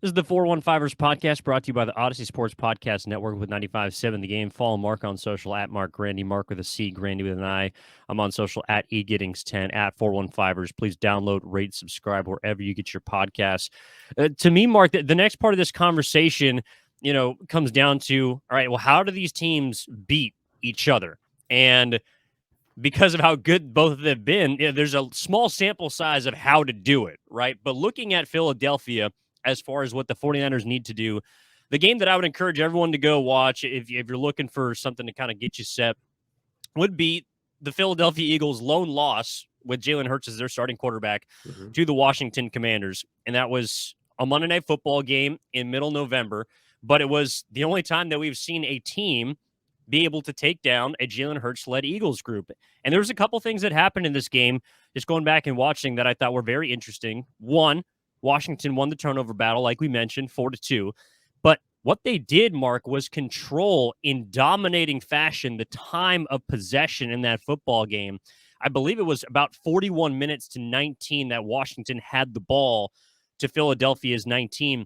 This is the 415ers podcast brought to you by the Odyssey Sports Podcast Network with 95.7 The Game. Follow Mark on social at Mark Grandy, Mark with a C, Grandy with an I. I'm on social at eGittings10, at 415ers. Please download, rate, subscribe wherever you get your podcasts. To me, Mark, the next part of this conversation, comes down to, all right, well, how do these teams beat each other? And because of how good both of them have been, there's a small sample size of how to do it, right? But looking at Philadelphia, as far as what the 49ers need to do, the game that I would encourage everyone to go watch if you're looking for something to kind of get you set would be the Philadelphia Eagles' lone loss with Jalen Hurts as their starting quarterback to the Washington Commanders. And that was a Monday Night Football game in middle November. But it was the only time that we've seen a team be able to take down a Jalen Hurts-led Eagles group. And there was a couple things that happened in this game, just going back and watching, that I thought were very interesting. One, Washington won the turnover battle, like we mentioned, 4-2. But what they did, Mark, was control in dominating fashion the time of possession in that football game. I believe it was about 41 minutes to 19 that Washington had the ball to Philadelphia's 19.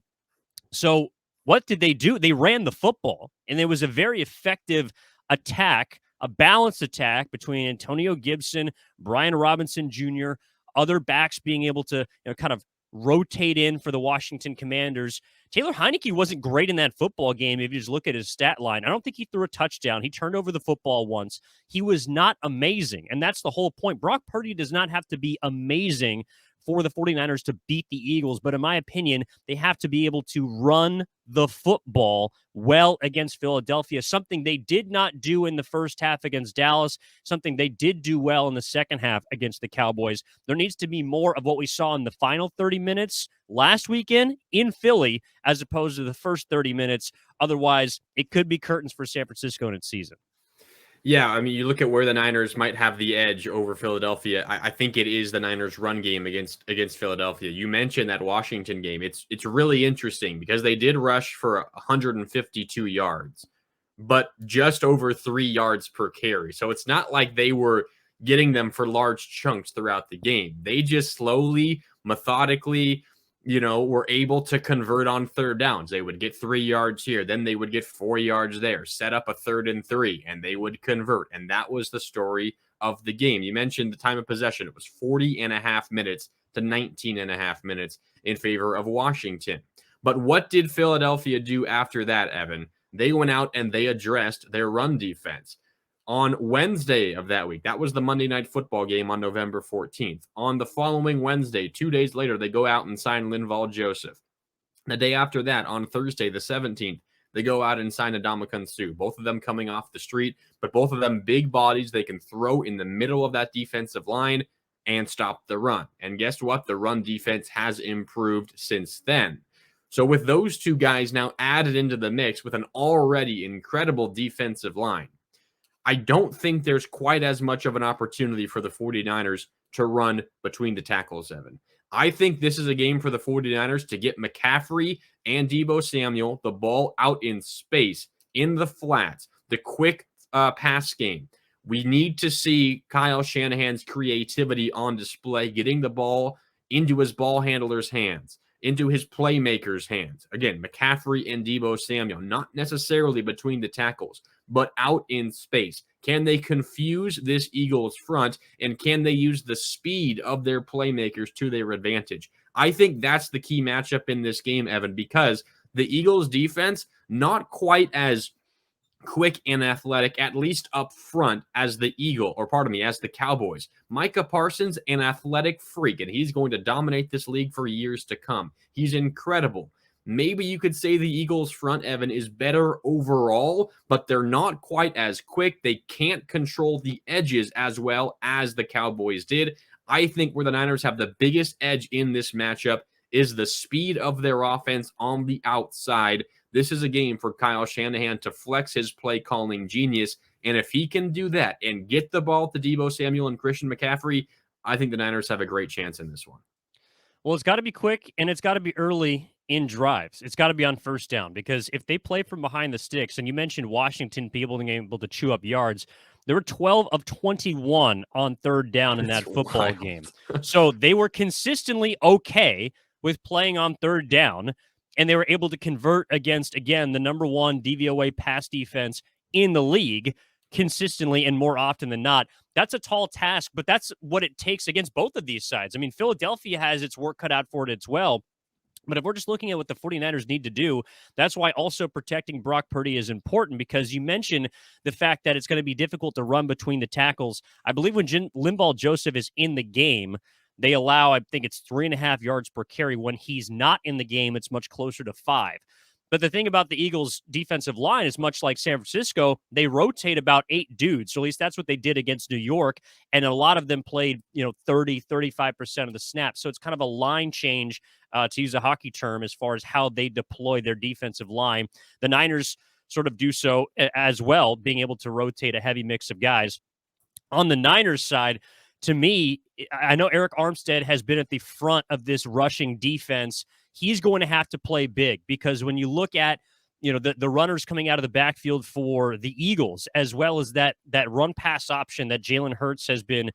So what did they do? They ran the football, and it was a very effective attack, a balanced attack between Antonio Gibson, Brian Robinson Jr., other backs being able to kind of rotate in for the Washington Commanders. Taylor Heineke wasn't great in that football game if you just look at his stat line. I don't think he threw a touchdown. He turned over the football once. He was not amazing, and that's the whole point. Brock Purdy does not have to be amazing for the 49ers to beat the Eagles, but in my opinion, they have to be able to run the football well against Philadelphia, something they did not do in the first half against Dallas, something they did do well in the second half against the Cowboys. There needs to be more of what we saw in the final 30 minutes last weekend in Philly as opposed to the first 30 minutes. Otherwise, it could be curtains for San Francisco in its season. Yeah, I mean, you look at where the Niners might have the edge over Philadelphia. I think it is the Niners' run game against Philadelphia. You mentioned that Washington game. It's really interesting because they did rush for 152 yards, but just over 3 yards per carry. So it's not like they were getting them for large chunks throughout the game. They just slowly, methodically, were able to convert on third downs. They would get 3 yards here, then they would get 4 yards there, set up a 3rd and 3, and they would convert. And that was the story of the game. You mentioned the time of possession. It was 40 and a half minutes to 19 and a half minutes in favor of Washington. But what did Philadelphia do after that, Evan? They went out and they addressed their run defense. On Wednesday of that week, that was the Monday Night Football game on November 14th. On the following Wednesday, 2 days later, they go out and sign Linval Joseph. The day after that, on Thursday, the 17th, they go out and sign Ndamukong Suh, both of them coming off the street, but both of them big bodies they can throw in the middle of that defensive line and stop the run. And guess what? The run defense has improved since then. So with those two guys now added into the mix with an already incredible defensive line, I don't think there's quite as much of an opportunity for the 49ers to run between the tackles, Evan. I think this is a game for the 49ers to get McCaffrey and Deebo Samuel the ball out in space, in the flats, the quick pass game. We need to see Kyle Shanahan's creativity on display, getting the ball into his ball handler's hands, into his playmakers' hands. Again, McCaffrey and Deebo Samuel, not necessarily between the tackles, but out in space. Can they confuse this Eagles front, and can they use the speed of their playmakers to their advantage? I think that's the key matchup in this game, Evan, because the Eagles defense, not quite as quick and athletic, at least up front, as the as the Cowboys. Micah Parsons, an athletic freak, and he's going to dominate this league for years to come. He's incredible. Maybe you could say the Eagles front, Evan, is better overall, but they're not quite as quick. They can't control the edges as well as the Cowboys did. I think where the Niners have the biggest edge in this matchup is the speed of their offense on the outside. This is a game for Kyle Shanahan to flex his play calling genius. And if he can do that and get the ball to Deebo Samuel and Christian McCaffrey, I think the Niners have a great chance in this one. Well, it's got to be quick, and it's got to be early in drives. It's got to be on first down, because if they play from behind the sticks, and you mentioned Washington being able to chew up yards, there were 12 of 21 on third down in that football wild. game. So they were consistently okay with playing on third down. and they were able to convert against, again, the number one DVOA pass defense in the league consistently and more often than not. That's a tall task, but that's what it takes against both of these sides. I mean, Philadelphia has its work cut out for it as well. But if we're just looking at what the 49ers need to do, that's why also protecting Brock Purdy is important, because you mentioned the fact that it's going to be difficult to run between the tackles. I believe when Linval Joseph is in the game, they allow, I think it's 3.5 yards per carry. When he's not in the game, it's much closer to 5. But the thing about the Eagles' defensive line is much like San Francisco, they rotate about 8 dudes. So at least that's what they did against New York. And a lot of them played, 30, 35% of the snaps. So it's kind of a line change, to use a hockey term, as far as how they deploy their defensive line. The Niners sort of do so as well, being able to rotate a heavy mix of guys. On the Niners side, to me, I know Eric Armstead has been at the front of this rushing defense. He's going to have to play big, because when you look at the runners coming out of the backfield for the Eagles, as well as that run pass option that Jalen Hurts has been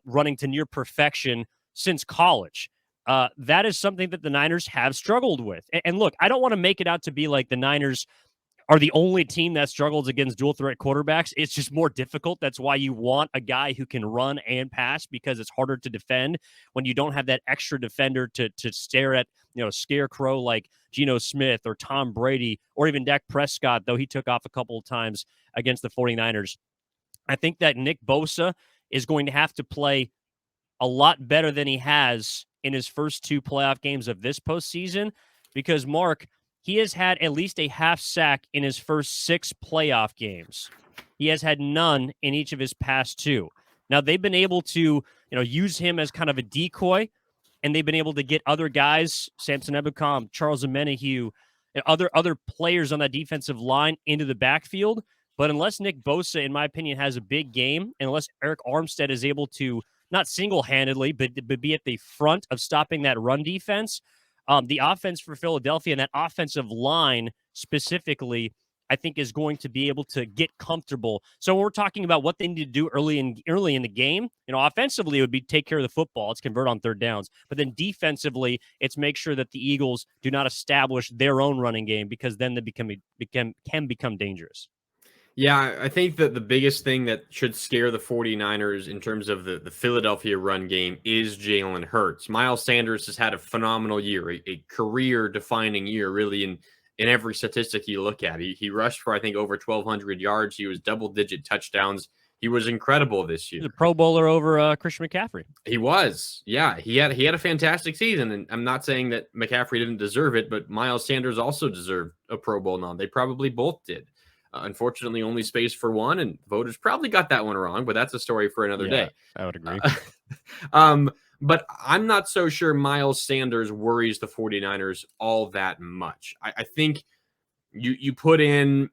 running to near perfection since college, that is something that the Niners have struggled with. And look, I don't want to make it out to be like the Niners are the only team that struggles against dual threat quarterbacks. It's just more difficult. That's why you want a guy who can run and pass, because it's harder to defend when you don't have that extra defender to stare at, scarecrow like Geno Smith or Tom Brady or even Dak Prescott, though he took off a couple of times against the 49ers. I think that Nick Bosa is going to have to play a lot better than he has in his first 2 playoff games of this postseason, because Mark, he has had at least a half sack in his first 6 playoff games. He has had none in each of his past 2. Now, they've been able to, use him as kind of a decoy, and they've been able to get other guys, Samson Ebukam, Charles Omenihu, and other players on that defensive line into the backfield. But unless Nick Bosa, in my opinion, has a big game, and unless Eric Armstead is able to not single-handedly, but be at the front of stopping that run defense, the offense for Philadelphia and that offensive line specifically, I think, is going to be able to get comfortable. So when we're talking about what they need to do early in the game, offensively, it would be take care of the football. It's convert on third downs. But then defensively, it's make sure that the Eagles do not establish their own running game, because then they can become dangerous. Yeah, I think that the biggest thing that should scare the 49ers in terms of the Philadelphia run game is Jalen Hurts. Miles Sanders has had a phenomenal year, a career-defining year, really, in every statistic you look at. He rushed for, I think, over 1,200 yards. He was double-digit touchdowns. He was incredible this year. He's a Pro Bowler over Christian McCaffrey. He was. Yeah, he had a fantastic season, and I'm not saying that McCaffrey didn't deserve it, but Miles Sanders also deserved a Pro Bowl nod. They probably both did. Unfortunately, only space for one, and voters probably got that one wrong, but that's a story for another day. I would agree. But I'm not so sure Miles Sanders worries the 49ers all that much. I think you put in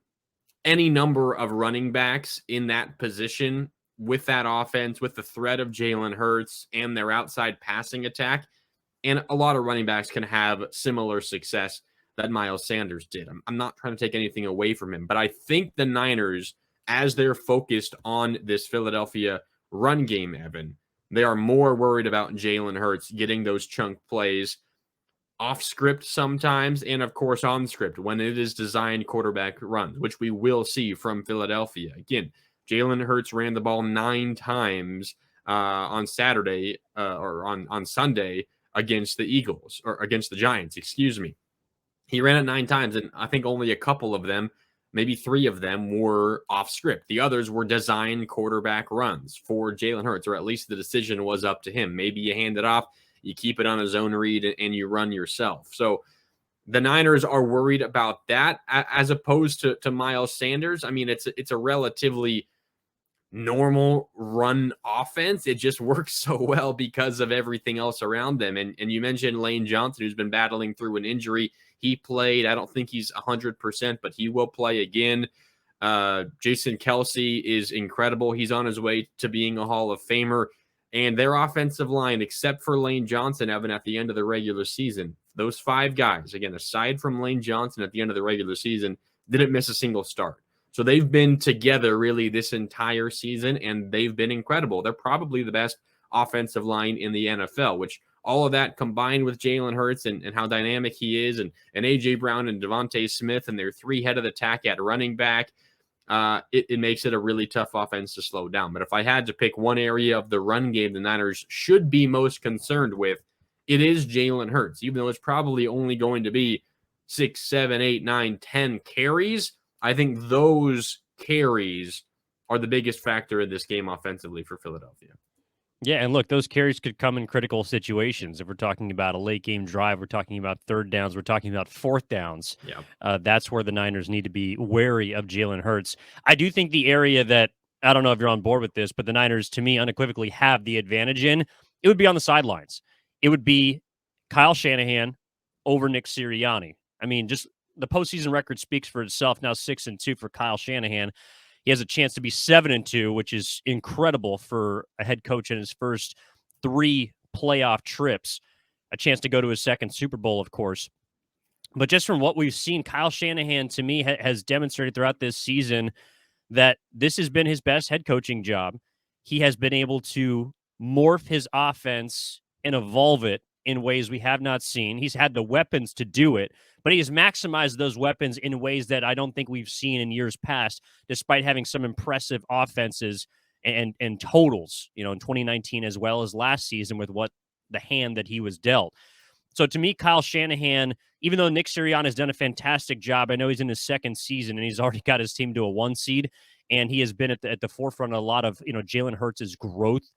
any number of running backs in that position with that offense, with the threat of Jalen Hurts and their outside passing attack, and a lot of running backs can have similar success that Miles Sanders did. I'm not trying to take anything away from him, but I think the Niners, as they're focused on this Philadelphia run game, Evan, they are more worried about Jalen Hurts getting those chunk plays off script sometimes, and of course on script when it is designed quarterback runs, which we will see from Philadelphia. Again, Jalen Hurts ran the ball 9 times on Saturday or on Sunday against the Eagles, or against the Giants, excuse me. He ran it 9 times, and I think only a couple of them, maybe 3 of them, were off script. The others were designed quarterback runs for Jalen Hurts, or at least the decision was up to him. Maybe you hand it off, you keep it on a zone read, and you run yourself. So the Niners are worried about that, as opposed to Miles Sanders. I mean, it's a relatively normal run offense. It just works so well because of everything else around them. And you mentioned Lane Johnson, who's been battling through an injury. He played. I don't think he's 100%, but he will play again. Jason Kelce is incredible. He's on his way to being a Hall of Famer. And their offensive line, except for Lane Johnson, Evan, at the end of the regular season, those 5 guys, again, aside from Lane Johnson at the end of the regular season, didn't miss a single start. So they've been together really this entire season, and they've been incredible. They're probably the best offensive line in the NFL, which all of that combined with Jalen Hurts and how dynamic he is, and A.J. Brown and Devontae Smith and their three headed attack at running back, it makes it a really tough offense to slow down. But if I had to pick one area of the run game the Niners should be most concerned with, it is Jalen Hurts, even though it's probably only going to be 6, 7, 8, 9, 10 carries. I think those carries are the biggest factor in this game offensively for Philadelphia. Yeah, and look, those carries could come in critical situations. If we're talking about a late game drive, we're talking about third downs, we're talking about fourth downs. Yeah. That's where the Niners need to be wary of Jalen Hurts. I do think the area that, I don't know if you're on board with this, but the Niners, to me, unequivocally have the advantage in, it would be on the sidelines. It would be Kyle Shanahan over Nick Sirianni. I mean, just the postseason record speaks for itself. Now 6-2 for Kyle Shanahan. He has a chance to be 7-2, which is incredible for a head coach in his first 3 playoff trips. A chance to go to his second Super Bowl, of course. But just from what we've seen, Kyle Shanahan, to me, has demonstrated throughout this season that this has been his best head coaching job. He has been able to morph his offense and evolve it in ways we have not seen. He's had the weapons to do it, but he has maximized those weapons in ways that I don't think we've seen in years past, despite having some impressive offenses and totals, in 2019 as well as last season with what the hand that he was dealt. So to me, Kyle Shanahan, even though Nick Sirianni has done a fantastic job, I know he's in his second season and he's already got his team to a 1 seed, and he has been at the forefront of a lot of Jalen Hurts' growth,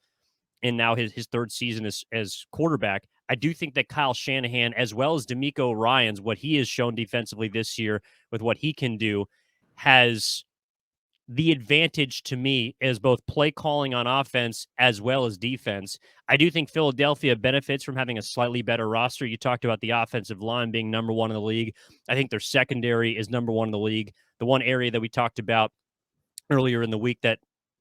and now his third season as quarterback. I do think that Kyle Shanahan, as well as DeMeco Ryans, what he has shown defensively this year with what he can do, has the advantage to me as both play calling on offense as well as defense. I do think Philadelphia benefits from having a slightly better roster. You talked about the offensive line being number 1 in the league. I think their secondary is number 1 in the league. The one area that we talked about earlier in the week that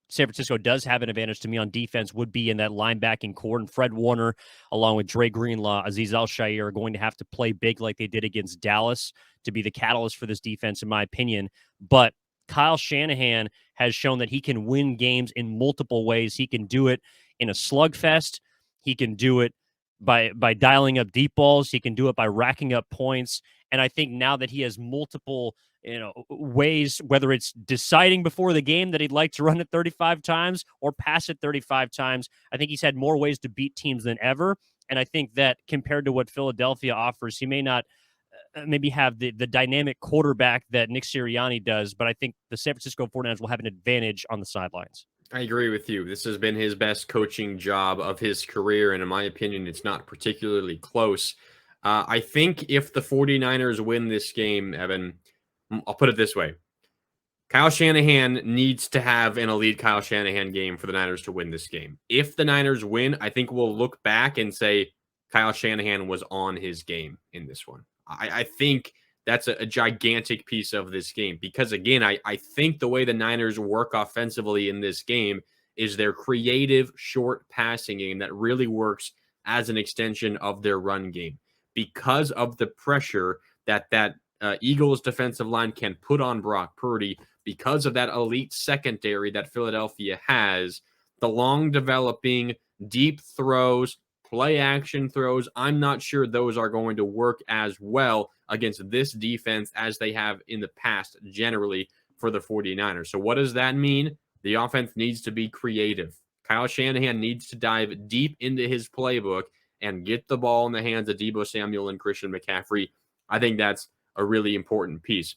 San Francisco does have an advantage to me on defense would be in that linebacking core. And Fred Warner, along with Dre Greenlaw, Azeez Al-Shaair, are going to have to play big like they did against Dallas to be the catalyst for this defense, in my opinion. But Kyle Shanahan has shown that he can win games in multiple ways. He can do it in a slugfest. He can do it by dialing up deep balls. He can do it by racking up points. And I think now that he has multiple ways, whether it's deciding before the game that he'd like to run it 35 times or pass it 35 times, I think he's had more ways to beat teams than ever. And I think that compared to what Philadelphia offers, he may not maybe have the dynamic quarterback that Nick Sirianni does, but I think the San Francisco 49ers will have an advantage on the sidelines. I agree with you. This has been his best coaching job of his career, and in my opinion, it's not particularly close. I think if the 49ers win this game, Evan, I'll put it this way. Kyle Shanahan needs to have an elite Kyle Shanahan game for the Niners to win this game. If the Niners win, I think we'll look back and say Kyle Shanahan was on his game in this one. I think that's a gigantic piece of this game because, again, I think the way the Niners work offensively in this game is their creative short passing game that really works as an extension of their run game because of the pressure that Eagles defensive line can put on Brock Purdy, because of that elite secondary that Philadelphia has, the long developing deep throws, play action throws. I'm not sure those are going to work as well against this defense as they have in the past generally for the 49ers. So what does that mean? The offense needs to be creative. Kyle Shanahan needs to dive deep into his playbook and get the ball in the hands of Deebo Samuel and Christian McCaffrey. I think that's a really important piece.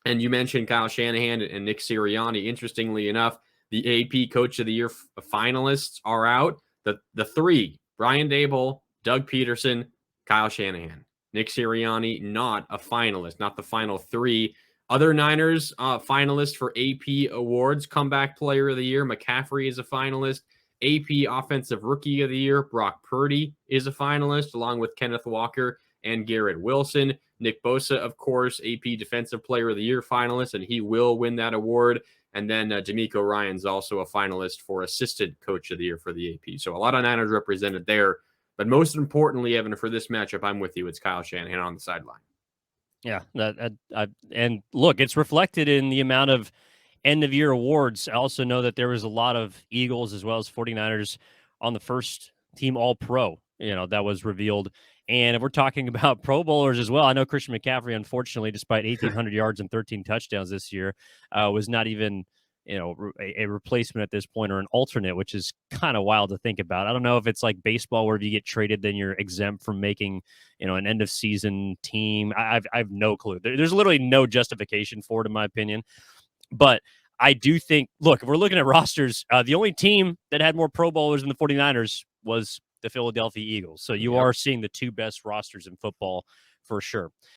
And you mentioned Kyle Shanahan and Nick Sirianni. Interestingly enough, the AP Coach of the Year finalists are out. The three, Brian Daboll, Doug Peterson, Kyle Shanahan. Nick Sirianni, not a finalist, not the final 3. Other Niners finalists for AP awards, Comeback Player of the Year, McCaffrey is a finalist. AP Offensive Rookie of the Year, Brock Purdy is a finalist, along with Kenneth Walker and Garrett Wilson. Nick Bosa, of course, AP Defensive Player of the Year finalist, and he will win that award. And then DeMeco Ryans also a finalist for Assistant Coach of the Year for the AP. So a lot of Niners represented there. But most importantly, Evan, for this matchup, I'm with you. It's Kyle Shanahan on the sideline. Yeah, and look, it's reflected in the amount of end-of-year awards. I also know that there was a lot of Eagles as well as 49ers on the first team All-Pro that was revealed. And if we're talking about Pro Bowlers as well, I know Christian McCaffrey, unfortunately, despite 1,800 yards and 13 touchdowns this year, was not even a replacement at this point or an alternate, which is kind of wild to think about. I don't know if it's like baseball where if you get traded, then you're exempt from making an end of season team. I've no clue. There's literally no justification for it, in my opinion. But I do think, look, if we're looking at rosters, the only team that had more Pro Bowlers than the 49ers was the Philadelphia Eagles. So you Yep. are seeing the two best rosters in football for sure.